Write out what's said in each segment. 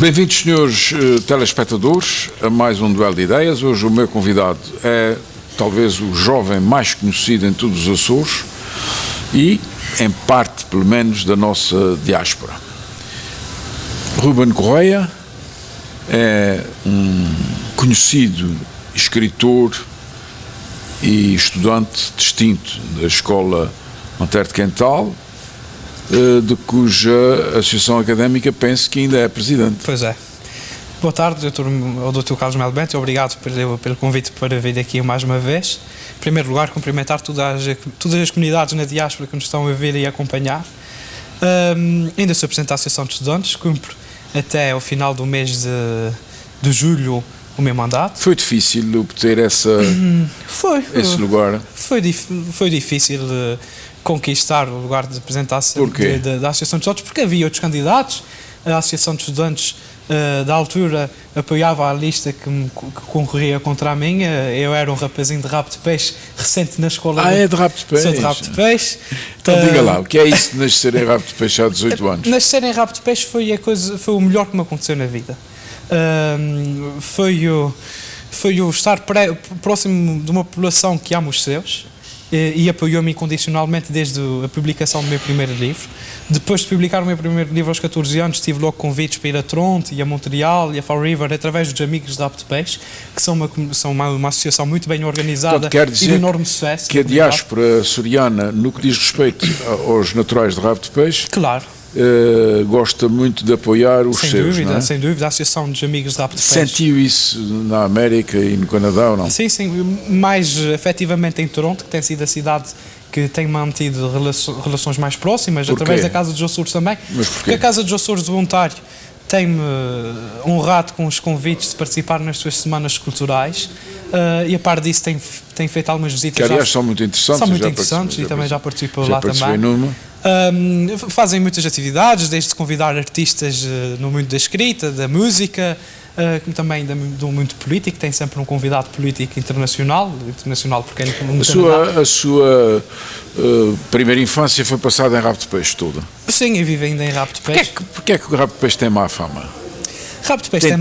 Bem-vindos, senhores telespectadores, a mais um Duelo de Ideias. Hoje o meu convidado é talvez o jovem mais conhecido em todos os Açores e, em parte, pelo menos, da nossa diáspora. Ruben Correia é um conhecido escritor e estudante distinto da Escola Monteiro de Quental, de cuja associação académica penso que ainda é presidente. Pois é. Boa tarde, ao Dr. Carlos Melo Bento, obrigado pelo convite para vir aqui mais uma vez. Em primeiro lugar, cumprimentar todas as comunidades na diáspora que nos estão a ver e a acompanhar. Ainda sou presidente da Associação de Estudantes, cumpro até ao final do mês de julho o meu mandato. Foi difícil obter esse lugar? Foi difícil conquistar o lugar de representação da Associação de Estudantes, porque havia outros candidatos. A Associação de Estudantes, da altura, apoiava a lista que concorria contra a minha. Eu era um rapazinho de rabo de peixe, recente na escola. É de rabo de peixe? Sou de rabo de peixe. Então diga lá, o que é isso de nascer em rabo de peixe há 18 anos? Nascer em rabo de peixe foi o melhor que me aconteceu na vida. Foi o estar próximo de uma população que ama os seus e apoiou-me incondicionalmente desde a publicação do meu primeiro livro. Depois de publicar o meu primeiro livro aos 14 anos, tive logo convites para ir a Toronto e a Montreal e a Fall River através dos amigos de Rabo de Peixe, que são uma associação muito bem organizada e de enorme sucesso. Que a diáspora açoriana, no que diz respeito aos naturais de Rabo de Peixe, claro, gosta muito de apoiar os seus, não é? Sem dúvida, a Associação dos Amigos de Rabo de Peixe. Sentiu isso na América e no Canadá ou não? Sim, mais efetivamente em Toronto, que tem sido a cidade que tem mantido relações mais próximas, através da Casa dos Açores também. Mas porquê? Porque a Casa dos Açores do Ontário tem-me honrado com os convites de participar nas suas semanas culturais e a par disso tem feito algumas visitas. Que aliás são muito interessantes. São muito interessantes e também já participou lá também. Numa. Fazem muitas atividades, desde convidar artistas no mundo da escrita, da música, como também do mundo político. Tem sempre um convidado político internacional porque é a sua primeira infância foi passada em Rabo de Peixe toda? Sim, eu vivo ainda em Rabo de Peixe. Porquê é que o Rabo de Peixe tem má fama? Rabo de Peixe tem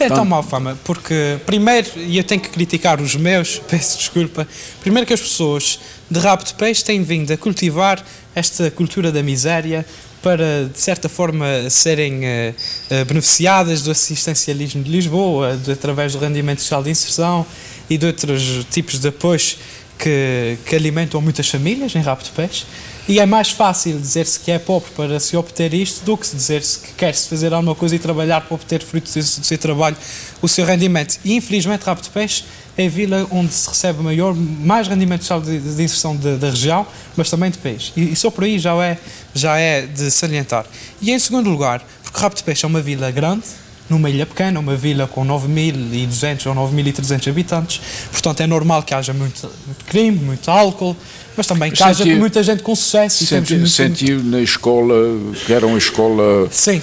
tão má fama, porque primeiro, e eu tenho que criticar os meus, peço desculpa, primeiro que as pessoas de Rabo de Peixe têm vindo a cultivar esta cultura da miséria para, de certa forma, serem beneficiadas do assistencialismo de Lisboa, através do rendimento social de inserção e de outros tipos de apoios que alimentam muitas famílias em Rabo de Peixe. E é mais fácil dizer-se que é pobre para se obter isto do que dizer-se que quer-se fazer alguma coisa e trabalhar para obter fruto do seu trabalho, o seu rendimento. E infelizmente Rabo de Peixe é a vila onde se recebe mais rendimento social de inserção da região, mas também de peixe. E só por aí já é de salientar. E em segundo lugar, porque Rabo de Peixe é uma vila grande, numa ilha pequena, uma vila com 9.200 ou 9.300 habitantes, portanto é normal que haja muito crime, muito álcool, mas também que haja muita gente com sucesso. Sentiu na escola, que era uma escola, sim,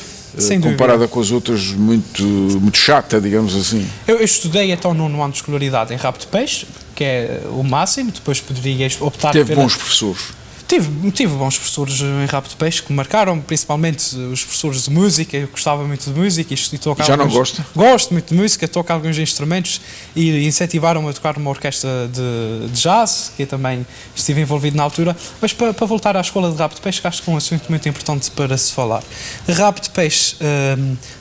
comparada com as outras, muito chata, digamos assim? Eu estudei até o 9º ano de escolaridade em Rabo de Peixe, que é o máximo, depois poderia optar Teve bons professores? Tive bons professores em Rabo de Peixe que me marcaram, principalmente os professores de música. Eu gostava muito de música e toco. Já não gosta? Gosto muito de música, toco alguns instrumentos e incentivaram-me a tocar numa orquestra de jazz, que eu também estive envolvido na altura. Mas para voltar à escola de Rabo de Peixe, acho que é um assunto muito importante para se falar. Rabo de Peixe,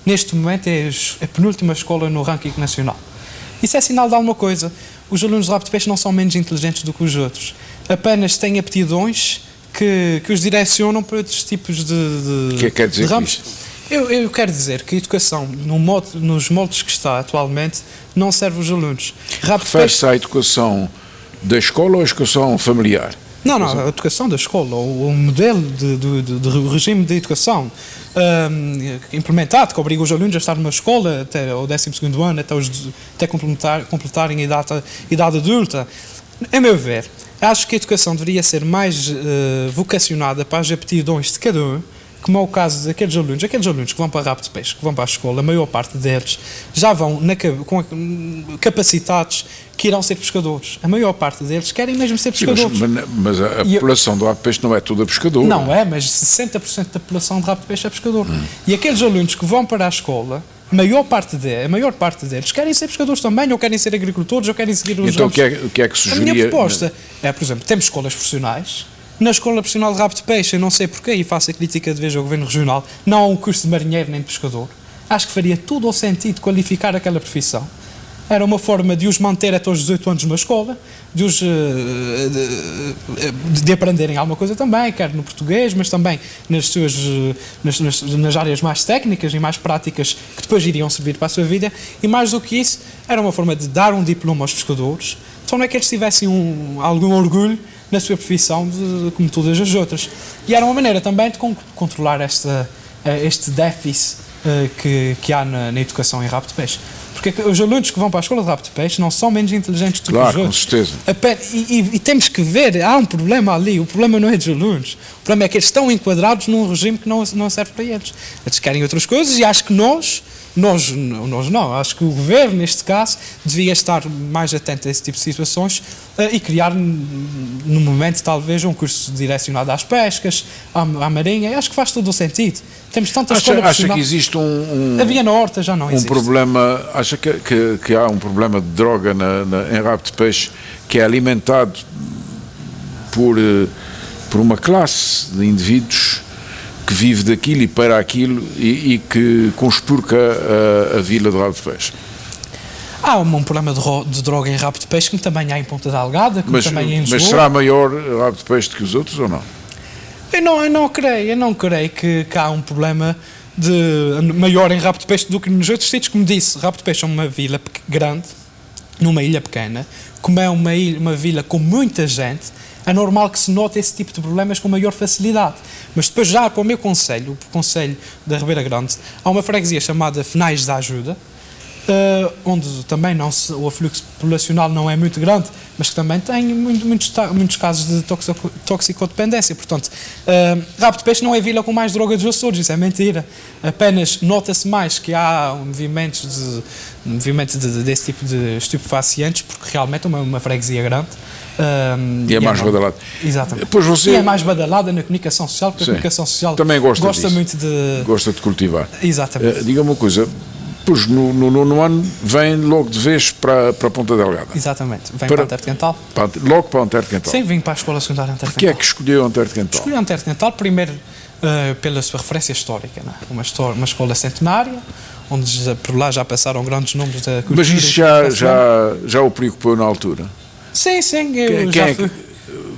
neste momento, é a penúltima escola no ranking nacional. Isso é sinal de alguma coisa. Os alunos de Rabo de Peixe não são menos inteligentes do que os outros. Apenas têm aptidões que os direcionam para outros tipos de que quer dizer ramos. Eu quero dizer que a educação, nos moldes que está atualmente, não serve os alunos. Refere-se à educação da escola ou à educação familiar? Não, a educação da escola, o modelo de regime de educação implementado, que obriga os alunos a estar numa escola até o 12º ano, até completarem a idade adulta. A meu ver, acho que a educação deveria ser mais vocacionada para as aptidões de cada um como é o caso daqueles alunos que vão para a Rabo de Peixe, que vão para a escola, a maior parte deles já vão capacitados que irão ser pescadores. A maior parte deles querem mesmo ser pescadores. Mas a população do Rabo de Peixe não é toda pescadora. Não é, mas 60% da população de Rabo de Peixe é pescador. E aqueles alunos que vão para a escola, a maior parte deles querem ser pescadores também, ou querem ser agricultores, ou querem seguir os Então o que é que sugeria? A minha proposta é, por exemplo, temos escolas profissionais. Na Escola Profissional de Rabo de Peixe, eu não sei porquê, e faço a crítica de vez ao Governo Regional, não há um curso de marinheiro nem de pescador. Acho que faria todo o sentido qualificar aquela profissão. Era uma forma de os manter até aos 18 anos numa escola, de aprenderem alguma coisa também, quer no português, mas também nas áreas mais técnicas e mais práticas que depois iriam servir para a sua vida. E mais do que isso, era uma forma de dar um diploma aos pescadores, então não é que eles tivessem algum orgulho na sua profissão, como todas as outras. E era uma maneira também de controlar este déficit que há na educação em Rabo de Peixe. Porque os alunos que vão para a escola de Rabo de Peixe não são menos inteligentes do que os outros. Com certeza. E temos que ver, há um problema ali, o problema não é dos alunos, o problema é que eles estão enquadrados num regime que não serve para eles. Eles querem outras coisas e acho que nós não, acho que o Governo, neste caso, devia estar mais atento a esse tipo de situações e criar, no momento, talvez, um curso direcionado às pescas, à marinha. Acho que faz todo o sentido. Temos tanta escola profissional. Acha que existe Havia na horta, já não existe. Problema, acha que há um problema de droga em Rabo de Peixe que é alimentado por uma classe de indivíduos que vive daquilo e para aquilo e que conspurca a vila de Rabo de Peixe? Há um problema de droga em Rabo de Peixe, como também há em Ponta da Algada, como também em Lisboa. Mas será maior Rabo de Peixe do que os outros ou não? Eu não creio que há um problema maior em Rabo de Peixe do que nos outros sítios. Como disse, Rabo de Peixe é uma vila grande, numa ilha pequena, como é uma vila com muita gente, é normal que se note esse tipo de problemas com maior facilidade. Mas depois já para o meu concelho, o concelho da Ribeira Grande, há uma freguesia chamada Fenais da Ajuda, onde também o afluxo populacional não é muito grande, mas que também tem muitos casos de toxicodependência. Portanto, Rabo de Peixe não é a vila com mais droga dos Açores, isso é mentira. Apenas nota-se mais que há um movimento desse tipo de estupefacientes, porque realmente é uma freguesia grande. E é mais badalada. Exatamente. Depois E é mais badalada na comunicação social, porque a comunicação social também gosta muito de... Gosta de cultivar. Exatamente. Diga uma coisa, pois no nono ano vem logo de vez para a Ponta Delgada. Exatamente, vem para Antero de Quental. Logo para Antero de Quental. Sim, vim para a Escola Secundária Antero de Quental. Porquê é que escolheu Antero de Quental? Escolhi Antero de Quental primeiro pela sua referência histórica, não é? Uma escola centenária, onde por lá já passaram grandes nomes da cultura. Mas isso já o preocupou na altura? Sim, eu já fui.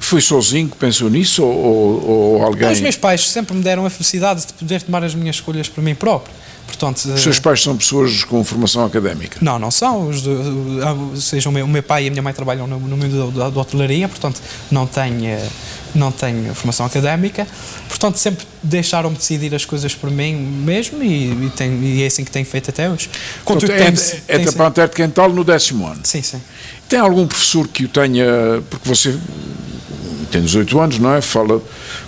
Foi sozinho que pensou nisso ou alguém? Os meus pais sempre me deram a felicidade de poder tomar as minhas escolhas por mim próprio. Portanto, os seus pais são pessoas com formação académica? Não são. O meu pai e a minha mãe trabalham no mundo da hotelaria, portanto não tenho formação académica. Portanto, sempre deixaram-me decidir as coisas por mim mesmo e é assim que tenho feito até hoje. Entra para Antero de Quental no 10º ano? Sim. Tem algum professor que o tenha... Porque você tem 18 anos, não é? Fala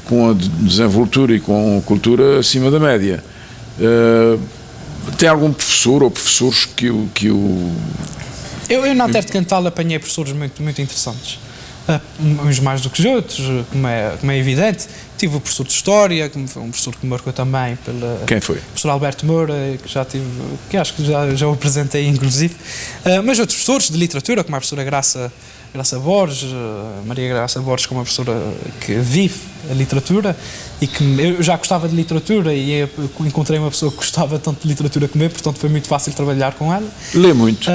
com a desenvoltura e com a cultura acima da média. Tem algum professor ou professores que o... Eu na Antero de Quental apanhei professores muito, muito interessantes. Uns mais do que os outros, como é evidente. Tive o professor de História, que foi um professor que me marcou também. Quem foi? O professor Alberto Moura, que acho que já o apresentei, inclusive. Mas outros professores de Literatura, como a professora Graça Borges, Maria Graça Borges, como uma professora que vive a literatura e que eu já gostava de literatura e encontrei uma pessoa que gostava tanto de literatura como eu, portanto foi muito fácil trabalhar com ela. Lê muito?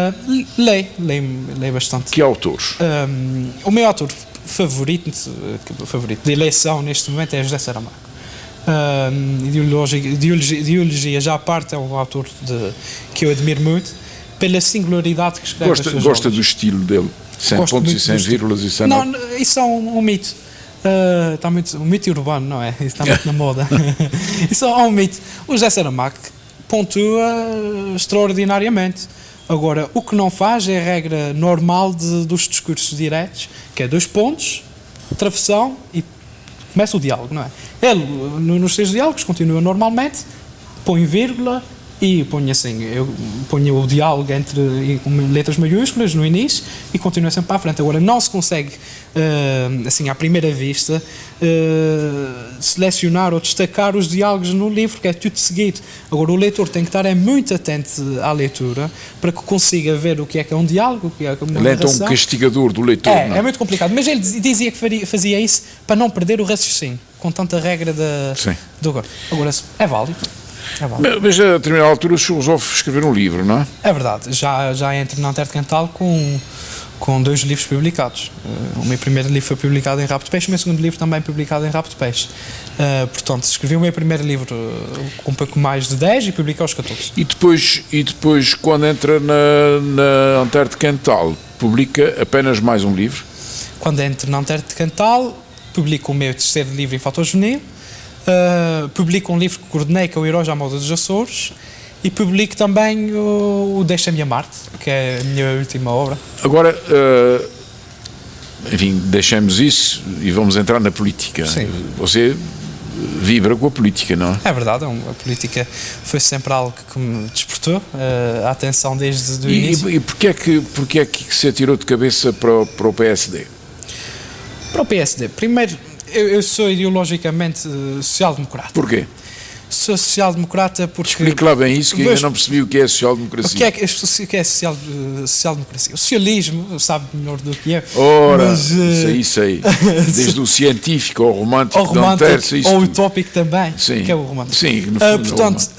Leio bastante. Que autores? O meu autor favorito de eleição neste momento é José Saramago. Ideologia já à parte, é um autor que eu admiro muito pela singularidade que escreve. Gosta do estilo dele? Sem pontos e sem vírgulas e sem... Não, isso é um mito. Está muito, um mito urbano, não é? Isso está muito na moda. Isso é um mito. O José Saramago pontua extraordinariamente. Agora, o que não faz é a regra normal dos discursos diretos, que é 2 pontos, travessão e começa o diálogo, não é? Ele, nos seus diálogos, continua normalmente, põe vírgula e põe assim, eu ponho o diálogo com letras maiúsculas no início e continua sempre para a frente. Agora, não se consegue, assim, à primeira vista, selecionar ou destacar os diálogos no livro, que é tudo seguido. Agora, o leitor tem que estar muito atento à leitura para que consiga ver o que é um diálogo, o que é uma narração. Ele é então um castigador do leitor, não? É muito complicado, mas ele dizia que fazia isso para não perder o raciocínio, com tanta regra do... Agora, é válido. Mas a determinada altura o senhor resolve escrever um livro, não é? É verdade, já entro na Antero de Cantal com 2 livros publicados. O meu primeiro livro foi publicado em Rabo de Peixe, o meu segundo livro também publicado em Rabo de Peixe. Portanto, escrevi o meu primeiro livro com um pouco mais de 10 e publiquei aos 14. E depois quando entra na Antero de Cantal, publica apenas mais um livro? Quando entro na Antero de Cantal, publico o meu terceiro livro em Fator Juvenil, publico um livro que coordenei, que é o Heróis à Moda dos Açores, e publico também o Deixa-me Amar-te, que é a minha última obra. Agora, enfim, deixemos isso e vamos entrar na política. Sim. Você vibra com a política, não é? É verdade, a política foi sempre algo que me despertou a atenção desde o início. E porquê é que se atirou de cabeça para o PSD? Para o PSD, primeiro, eu sou ideologicamente social-democrata. Porquê? Sou social-democrata porque... Explique lá bem isso, que ainda não percebi o que é social-democracia. O que é social-democracia? O socialismo sabe melhor do que eu. Ora, sei. Desde o científico ao romântico, ou o utópico também, sim, que é o romântico. Sim, no fundo, portanto,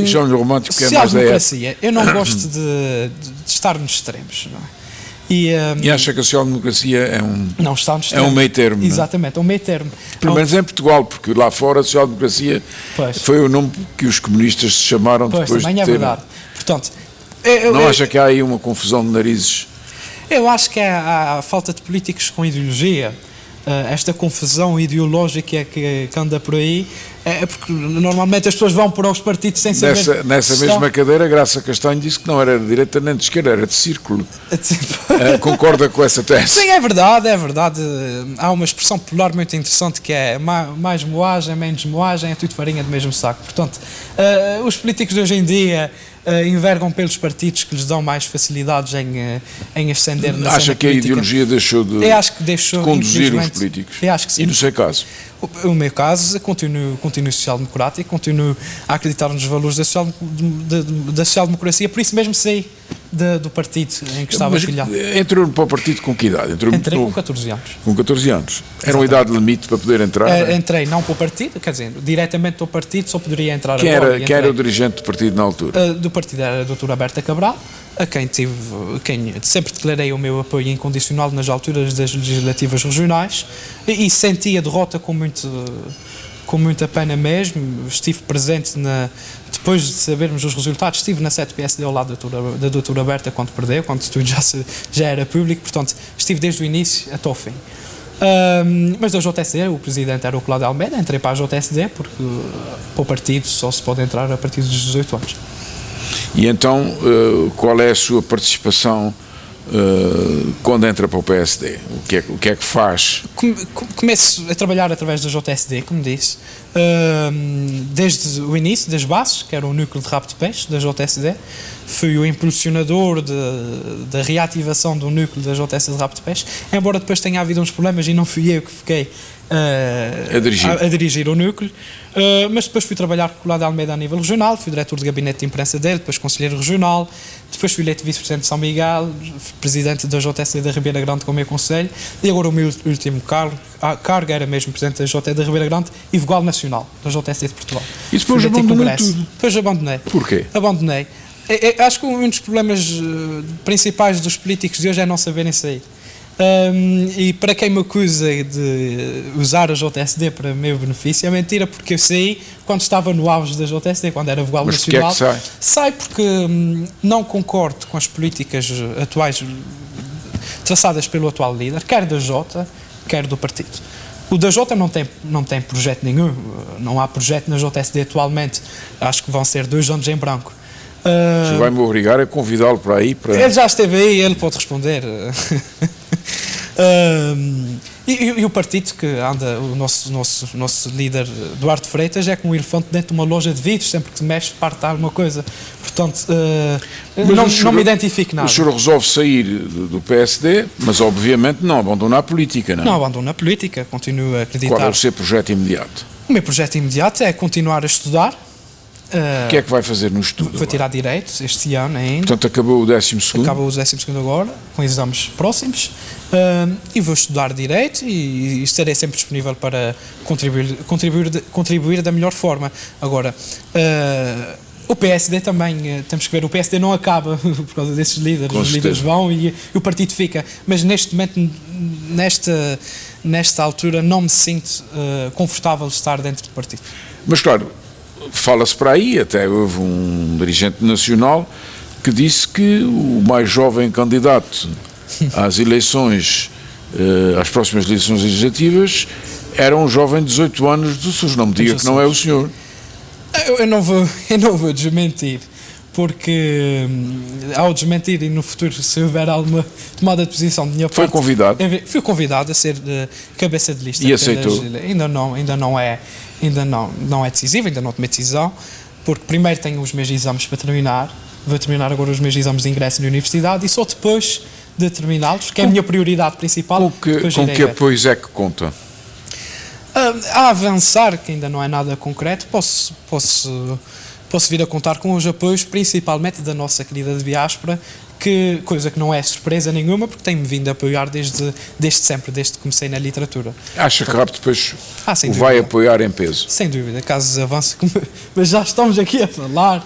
chamo-lhe romântico porque é mais social-democracia, eu não gosto de estar nos extremos, não é? E acha que a social-democracia é não está no é um meio termo? Exatamente, é um meio termo. Pelo menos em Portugal, porque lá fora a social-democracia foi o nome que os comunistas se chamaram depois também de é ter... verdade. Portanto, não acha que há aí uma confusão de narizes? Eu acho que há falta de políticos com ideologia. Esta confusão ideológica que anda por aí é porque normalmente as pessoas vão para os partidos sem saber... Nessa mesma cadeira, Graça Castanho disse que não era de direita nem de esquerda, era de círculo. Concorda com essa tese? Sim, é verdade. Há uma expressão popular muito interessante que é mais moagem, menos moagem, é tudo farinha do mesmo saco. Portanto, os políticos de hoje em dia envergam pelos partidos que lhes dão mais facilidades em ascender na Acha que política. A ideologia deixou de conduzir os políticos? Eu acho que sim. E no seu caso? O meu caso, continuo social-democrata e continuo a acreditar nos valores da social-democracia, por isso mesmo saí do partido em que estava afiliado. Entrou para o partido com que idade? Entrei com 14 anos. Com 14 anos. Era uma idade limite para poder entrar? Entrei não para o partido, quer dizer, diretamente do partido só poderia entrar Quem era o dirigente do partido na altura? Do partido era a doutora Berta Cabral, a quem sempre declarei o meu apoio incondicional nas alturas das legislativas regionais e senti a derrota com muita pena mesmo. Estive presente depois de sabermos os resultados, estive na sede PSD ao lado da doutora Berta quando perdeu, quando tudo já era público, portanto estive desde o início até o fim. Mas da JSD, o presidente era o Cláudio Almeida, entrei para a JSD porque para o partido só se pode entrar a partir dos 18 anos. E então, qual é a sua participação quando entra para o PSD? O que é que faz? Começo a trabalhar através da JSD, como disse, desde o início das bases, que era o núcleo de Rabo de Peixe da JSD. Fui o impulsionador da reativação do núcleo da JSD de Rabo de Peixe, embora depois tenha havido uns problemas e não fui eu que fiquei a dirigir o núcleo, mas depois fui trabalhar com o Cláudio Almeida a nível regional, fui diretor de gabinete de imprensa dele, depois conselheiro regional, depois fui eleito vice-presidente de São Miguel, presidente da JSD da Ribeira Grande com o meu conselho, e agora o meu último cargo era mesmo presidente da JSD da Ribeira Grande e vogal nacional da JSD de Portugal. E depois abandonou tudo? Depois abandonei. Porquê? Abandonei. Acho que um dos problemas principais dos políticos de hoje é não saberem sair. E para quem me acusa de usar a JSD para meu benefício, é mentira, porque eu saí quando estava no auge da JSD, quando era vogal nacional. Mas porquê é que sai? Sai porque não concordo com as políticas atuais traçadas pelo atual líder, quer da Jota, quer do partido. O da Jota não tem projeto nenhum, não há projeto na JSD atualmente, acho que vão ser 2 anos em branco. Você vai-me obrigar a convidá-lo para aí? Ele já esteve aí, ele pode responder. E o partido que anda, o nosso líder Duarte Freitas é como um elefante dentro de uma loja de vidros, sempre que se mexe parte alguma coisa. Portanto, não me identifico nada. O senhor resolve sair do PSD, mas obviamente não abandona a política, não é? Não abandona a política, continuo a acreditar. Qual é o seu projeto imediato? O meu projeto imediato é continuar a estudar. O que é que vai fazer no estudo? Vou tirar Direito este ano ainda. Portanto, acabou o 12º? Acabou o 12º agora, com exames próximos. E vou estudar Direito e estarei sempre disponível para contribuir da melhor forma. Agora, o PSD também, temos que ver, o PSD não acaba por causa desses líderes. Os líderes vão e o partido fica. Mas neste momento, nesta altura, não me sinto confortável de estar dentro do partido. Mas claro, fala-se para aí, até houve um dirigente nacional que disse que o mais jovem candidato às eleições, às próximas eleições legislativas, era um jovem de 18 anos do SUS. Não me diga que não é o senhor. Eu não vou desmentir, porque ao desmentir e no futuro, se houver alguma tomada de posição de minha parte... Foi convidado? Fui convidado a ser cabeça de lista. E aceitou? Ainda não é decisivo, ainda não tomei decisão, porque primeiro tenho os meus exames para terminar, vou terminar agora os meus exames de ingresso na universidade e só depois de terminá-los, que é a minha prioridade principal. Com que apoios é que conta? A avançar, que ainda não é nada concreto, posso vir a contar com os apoios, principalmente da nossa querida diáspora, coisa que não é surpresa nenhuma, porque tem-me vindo a apoiar desde sempre, desde que comecei na literatura. Acha que rápido depois o vai apoiar em peso? Sem dúvida, caso avance. Mas já estamos aqui a falar...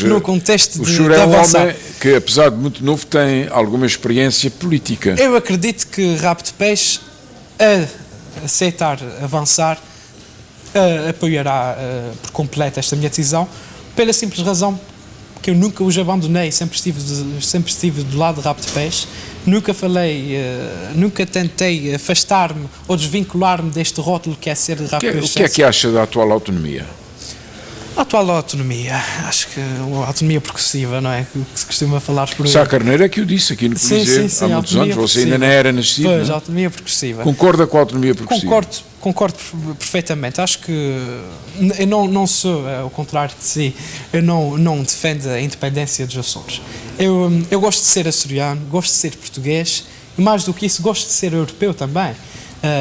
no contexto de avançar. O senhor é um homem que, apesar de muito novo, tem alguma experiência política. Eu acredito que Rabo de Peixe, a aceitar avançar, apoiará por completo esta minha decisão, pela simples razão que eu nunca os abandonei, sempre estive do lado de Rabo de Peixe, nunca tentei afastar-me ou desvincular-me deste rótulo que é ser de Rabo de Peixe. O que é que acha da atual autonomia? A atual autonomia, acho que uma autonomia progressiva, não é? Que se costuma falar por aí. Sá Carneiro é que o disse aqui no Coliseu há muitos anos, você ainda não era nascido. Pois, a autonomia progressiva. Concorda com a autonomia progressiva? Concordo perfeitamente. Acho que eu não sou, ao contrário de si, eu não defendo a independência dos Açores. Eu gosto de ser açoriano, gosto de ser português e, mais do que isso, gosto de ser europeu também.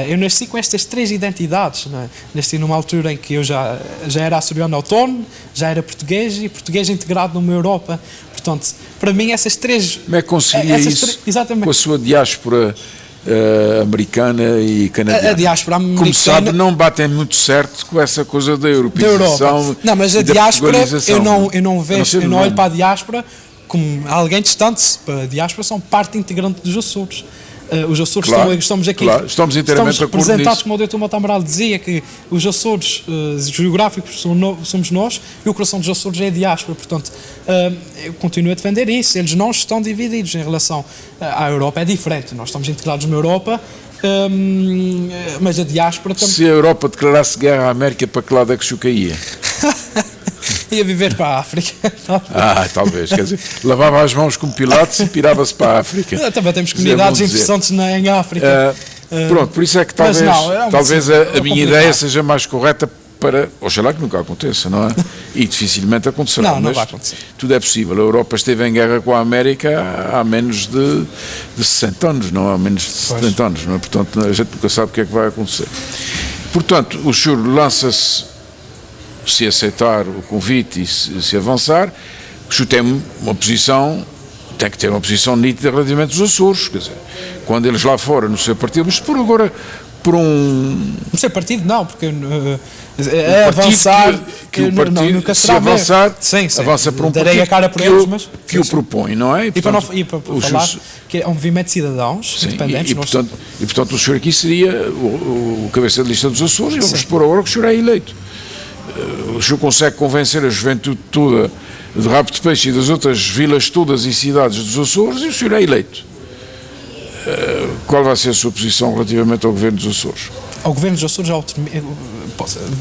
Eu nasci com estas três identidades, não é? Nasci numa altura em que eu já era açoriano autónomo, já era português e português integrado numa Europa. Portanto, para mim essas três... Como é que concilia isso com a sua diáspora americana e canadiana? A diáspora americana... Como sabe, não batem muito certo com essa coisa da europeização. Não, mas a diáspora, eu não olho para a diáspora como alguém distante. A diáspora são parte integrante dos Açores. Os Açores estamos aqui, estamos inteiramente representados, como o Dr. Mota Amaral dizia, que os Açores geográficos somos nós e o coração dos Açores é a diáspora. Portanto, eu continuo a defender isso. Eles não estão divididos em relação à Europa, é diferente. Nós estamos integrados na Europa, mas a diáspora também. Se a Europa declarasse guerra à América, para que lado é que se o caía? Ia viver para a África. Talvez. Quer dizer, lavava as mãos com Pilatos e pirava-se para a África. Também temos comunidades interessantes em África. Pronto, por isso é que talvez a minha ideia seja mais correta para... Oxalá que nunca aconteça, não é? E dificilmente acontecerá. Não vai acontecer. Tudo é possível. A Europa esteve em guerra com a América há menos de 60 anos, não há menos de 70 anos, não é? Portanto, a gente nunca sabe o que é que vai acontecer. Portanto, o senhor lança-se, se aceitar o convite e se avançar, o senhor tem que ter uma posição nítida relativamente aos Açores, quer dizer, quando eles lá fora, no seu partido, mas por agora, por um... No seu partido não, porque avançar, nunca será se avançar, sim, avança por um darei partido a cara por eles, mas, que o propõe, não é? E para falar que é um movimento de cidadãos independentes. E portanto o senhor aqui seria o cabeça de lista dos Açores, e vamos supor agora que o senhor é eleito. O senhor consegue convencer a juventude toda de Rabo de Peixe e das outras vilas todas e cidades dos Açores e o senhor é eleito. Qual vai ser a sua posição relativamente ao governo dos Açores? Ao governo dos Açores,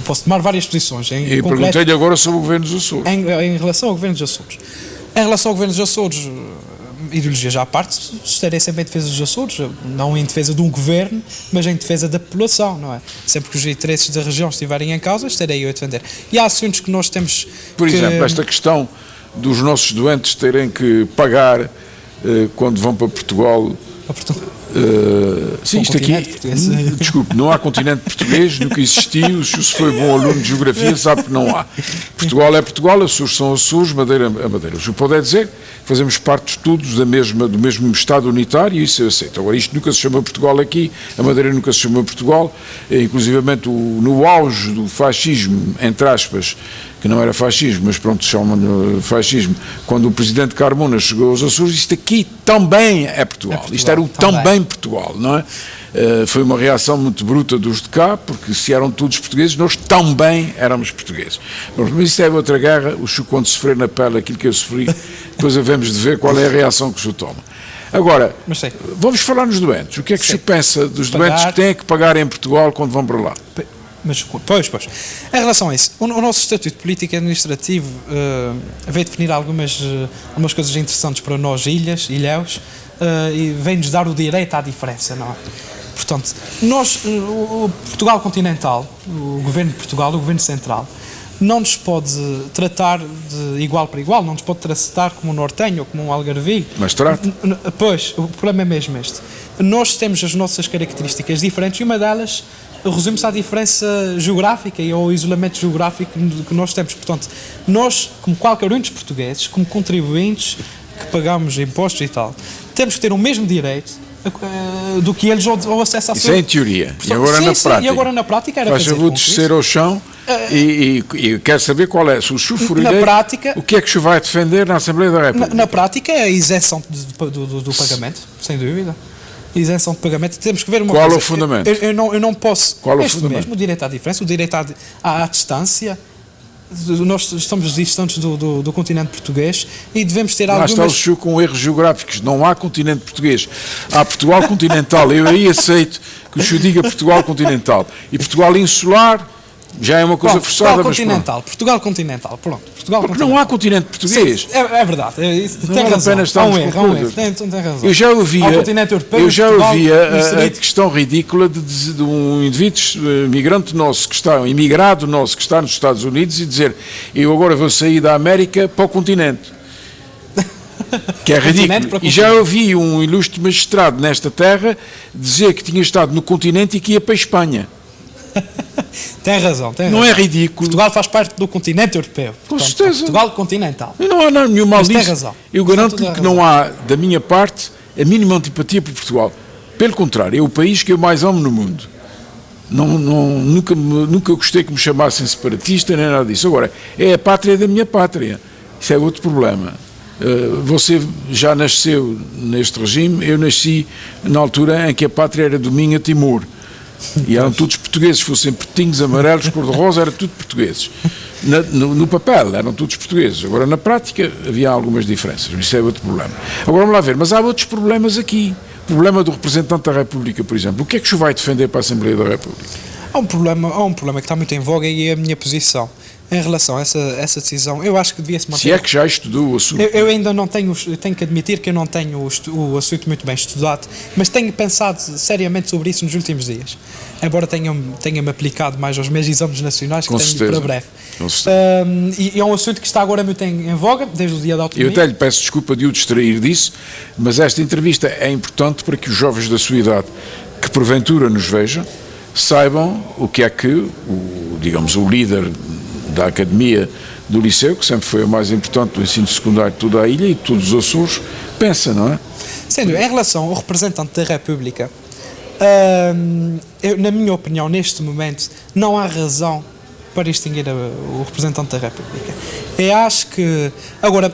posso tomar várias posições. E perguntei-lhe agora sobre o governo dos Açores. Em relação ao governo dos Açores. Em relação ao governo dos Açores, ideologias à parte, estarei sempre em defesa dos Açores, não em defesa de um governo, mas em defesa da população, não é? Sempre que os interesses da região estiverem em causa, estarei eu a defender. E há assuntos que nós temos Por exemplo, esta questão dos nossos doentes terem que pagar quando vão para Portugal. Sim, isto aqui, desculpe, não há continente português, nunca existiu. Se foi bom aluno de geografia, sabe que não há. Portugal é Portugal, Açores são Açores, Madeira é Madeira. O senhor pode dizer que fazemos parte todos do mesmo Estado unitário, e isso eu aceito. Agora, isto nunca se chamou Portugal aqui, a Madeira nunca se chamou Portugal, inclusivamente no auge do fascismo, entre aspas, que não era fascismo, mas pronto, chamam-lhe fascismo, quando o presidente Carmona chegou aos Açores, isto aqui também é Portugal. Isto era o também Portugal, não é? Foi uma reação muito bruta dos de cá, porque se eram todos portugueses, nós também éramos portugueses. Mas isso é outra guerra, o senhor quando sofrer na pele aquilo que eu sofri, depois havemos de ver qual é a reação que o senhor toma. Agora, vamos falar nos doentes. O que é que o senhor pensa dos doentes que têm que pagar em Portugal quando vão para lá? Mas, pois. Em relação a isso, o nosso Estatuto Político e Administrativo veio definir algumas coisas interessantes para nós, ilhéus, e vem-nos dar o direito à diferença, não é? Portanto, o Portugal continental, o Governo de Portugal, o Governo Central, não nos pode tratar de igual para igual, não nos pode tratar como um nortenho ou como um algarvio. Mas trata. Pois, o problema é mesmo este. Nós temos as nossas características diferentes e uma delas resume-se à diferença geográfica e ao isolamento geográfico que nós temos. Portanto, nós, como qualquer um dos portugueses, como contribuintes que pagamos impostos e tal, temos que ter o mesmo direito do que eles ao acesso à saúde. Isso é em teoria. Portanto, e agora na prática? E agora na prática era fazer favor de descer ao chão e quero saber qual é. Se o senhor for eleito, o que é que o senhor vai defender na Assembleia da República? Na prática é a isenção do pagamento, sem dúvida. Isenção de pagamento, temos que ver uma coisa. Qual é o fundamento? Eu não posso. Qual é o fundamento? Mesmo, o direito à diferença, o direito à distância. Nós estamos distantes do continente português e devemos ter algumas... Lá está o senhor com erros geográficos. Não há continente português. Há Portugal continental. Eu aí aceito que o senhor diga Portugal continental. E Portugal insular já é uma coisa forçada. Portugal continental, pronto. Porque não há continente português. Sim, é verdade. Tem razão. Tem razão. Eu já ouvia a questão ridícula de um imigrante nosso que está, um imigrado nosso que está nos Estados Unidos e dizer: eu agora vou sair da América para o continente. Que é ridículo. E já ouvi um ilustre magistrado nesta terra dizer que tinha estado no continente e que ia para a Espanha. Tem razão. Não é ridículo. Portugal faz parte do continente europeu. Com certeza. Portugal continental. E não há nenhum mal disso. Tem razão. Eu garanto-lhe que não há, da minha parte, a mínima antipatia por Portugal. Pelo contrário, é o país que eu mais amo no mundo. Nunca gostei que me chamassem separatista, nem nada disso. Agora, é a pátria da minha pátria. Isso é outro problema. Você já nasceu neste regime, eu nasci na altura em que a pátria era do Minho a Timor. E eram todos portugueses, fossem pretinhos, amarelos, cor-de-rosa, eram tudo portugueses. No papel eram todos portugueses. Agora, na prática, havia algumas diferenças. Isso é outro problema. Agora, vamos lá ver. Mas há outros problemas aqui. O problema do representante da República, por exemplo. O que é que o senhor vai defender para a Assembleia da República? Há um problema que está muito em voga e é a minha posição. Em relação a essa decisão, eu acho que devia-se manter... Se é que já estudou o assunto. Eu ainda não tenho, tenho que admitir que eu não tenho o assunto muito bem estudado, mas tenho pensado seriamente sobre isso nos últimos dias. Embora tenha-me aplicado mais aos meus exames nacionais, que tenho para breve. E é um assunto que está agora muito em voga, desde o dia da autonomia. Eu até lhe peço desculpa de o distrair disso, mas esta entrevista é importante para que os jovens da sua idade, que porventura nos vejam, saibam o que é que o líder da Academia do Liceu, que sempre foi o mais importante do ensino secundário de toda a ilha e de todos os Açores, pensa, não é? Sendo, em relação ao representante da República, na minha opinião, neste momento, não há razão para extinguir o representante da República. Eu acho que... Agora,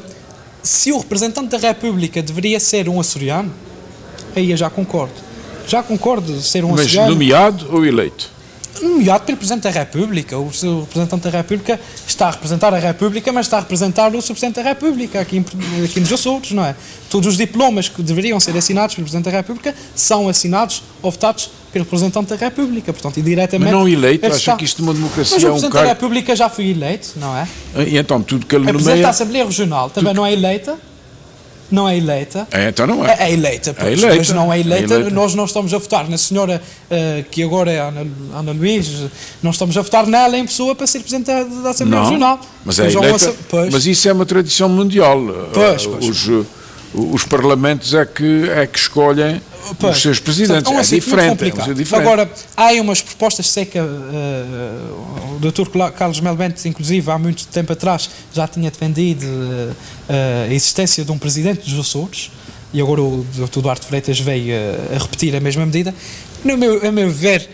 se o representante da República deveria ser um açoriano, aí eu já concordo. Já concordo de ser um açoriano. Mas nomeado ou eleito? Nomeado pelo Presidente da República. O seu representante da República está a representar a República, mas está a representar o Presidente da República aqui nos Açores, não é? Todos os diplomas que deveriam ser assinados pelo Presidente da República são assinados ou votados pelo representante da República, portanto, indiretamente... Mas não eleito, acha que isto de uma democracia é um Presidente da República já foi eleito, não é? E então, tudo que ele nomeia... A Presidente da Assembleia Regional também não é eleita? não é eleita. Então não é. É eleita, pois, mas não é eleita. Nós não estamos a votar na senhora que agora é Ana Luís, não estamos a votar nela em pessoa para ser Presidente da Assembleia Regional. Mas é eleita, mas isso é uma tradição mundial. Os parlamentos é que escolhem os seus presidentes. Então, assim, é diferente. Agora, há umas propostas, sei que o Dr. Carlos Melo Bento, inclusive, há muito tempo atrás, já tinha defendido a existência de um presidente dos Açores, e agora o Dr. Duarte Freitas veio a repetir a mesma medida. A meu ver,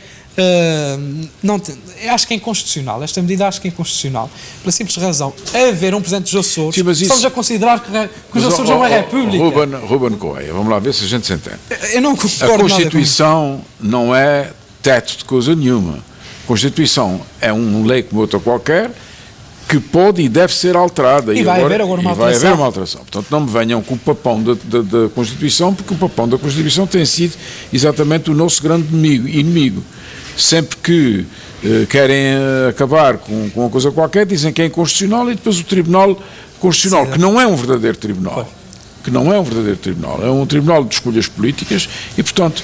acho que é inconstitucional. Esta medida acho que é inconstitucional, pela simples razão, haver um presidente dos Açores, estamos a considerar que os Açores é uma república. Ruben Correia, vamos lá ver se a gente se entende. Eu não concordo. A Constituição não é teto de coisa nenhuma. A Constituição é uma lei como outra qualquer, que pode e deve ser alterada. E vai haver agora uma alteração. Vai haver uma alteração. Portanto, não me venham com o papão da Constituição, porque o papão da Constituição tem sido exatamente o nosso grande inimigo. Sempre que querem acabar com uma coisa qualquer, dizem que é inconstitucional, e depois o Tribunal Constitucional, que não é um verdadeiro tribunal, é um tribunal de escolhas políticas e, portanto,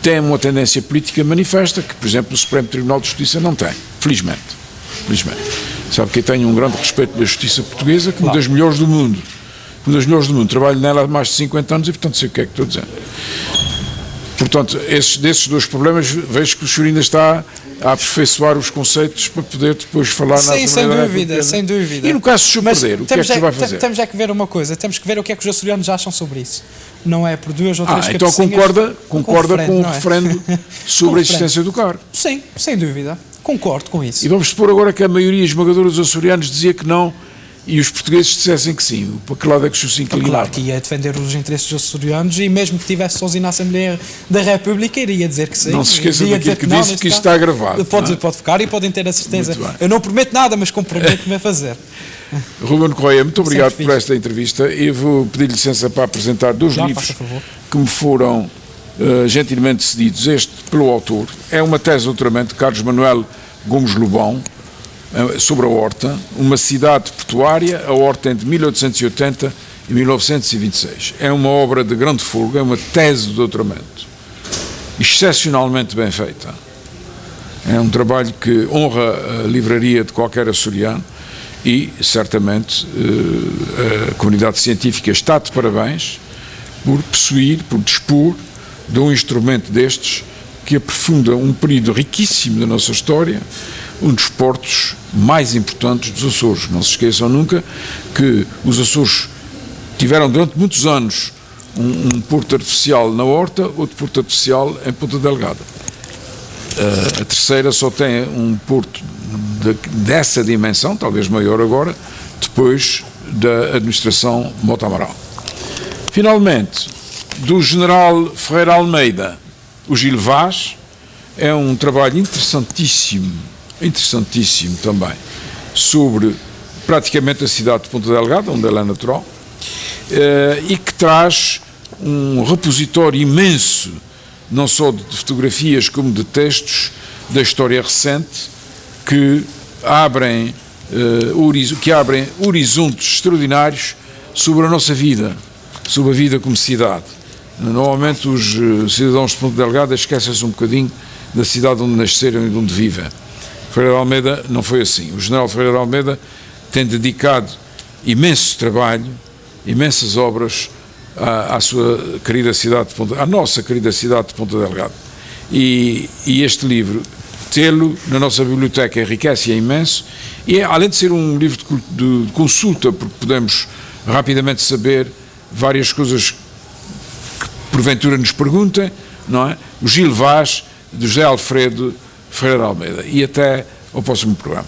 tem uma tendência política manifesta que, por exemplo, o Supremo Tribunal de Justiça não tem, felizmente. Sabe que eu tenho um grande respeito pela justiça portuguesa, que é uma das melhores do mundo. Trabalho nela há mais de 50 anos e, portanto, sei o que é que estou dizendo. Portanto, desses dois problemas, vejo que o senhor ainda está a aperfeiçoar os conceitos para poder depois falar na Assembleia. Sem dúvida. E no caso de se perder, o que é que se vai fazer? Temos que ver uma coisa, temos que ver o que é que os açorianos acham sobre isso. Não é por duas ou três então concorda com o referendo sobre a existência do cargo? Sim, sem dúvida. Concordo com isso. E vamos supor agora que a maioria esmagadora dos açorianos dizia que não e os portugueses dissessem que sim. Para que lado é que o senhor se inclinava? Claro que ia defender os interesses dos açorianos e mesmo que estivesse sozinho na Assembleia da República iria dizer que sim. Não se esqueça daquilo que disse, que isto está gravado. Pode ficar e podem ter a certeza. Eu não prometo nada, mas comprometo-me a fazer. Ruben Correia, muito obrigado por esta entrevista. Eu vou pedir licença para apresentar dois livros que me foram gentilmente cedidos. Este pelo autor. É uma tese de doutoramento de Carlos Manuel Gomes Lobão, sobre a Horta, uma cidade portuária, a Horta entre 1880 e 1926. É uma obra de grande folga, é uma tese de doutoramento, excepcionalmente bem feita. É um trabalho que honra a livraria de qualquer açoriano e, certamente, a comunidade científica está de parabéns por possuir, por dispor de um instrumento destes que aprofunda um período riquíssimo da nossa história, um dos portos mais importantes dos Açores. Não se esqueçam nunca que os Açores tiveram durante muitos anos um porto artificial na Horta, outro porto artificial em Ponta Delgada. A terceira só tem um porto dessa dimensão, talvez maior agora, depois da administração Mota Amaral. Finalmente, do general Ferreira Almeida, o Gil Vaz, é um trabalho interessantíssimo também, sobre praticamente a cidade de Ponta Delgada, onde ela é natural, e que traz um repositório imenso, não só de fotografias como de textos da história recente, que abrem horizontes extraordinários sobre a nossa vida, sobre a vida como cidade. Normalmente os cidadãos de Ponta Delgada esquecem-se um bocadinho da cidade onde nasceram e de onde vivem. Ferreira de Almeida não foi assim. O general Ferreira de Almeida tem dedicado imenso trabalho, imensas obras à sua querida cidade de Ponta, à nossa querida cidade de Ponta Delgada. E este livro, tê-lo na nossa biblioteca, enriquece imenso, e além de ser um livro de consulta, porque podemos rapidamente saber várias coisas que porventura nos perguntem, não é? O Gil Vaz, de José Alfredo Ferreira de Almeida. E até ao próximo programa.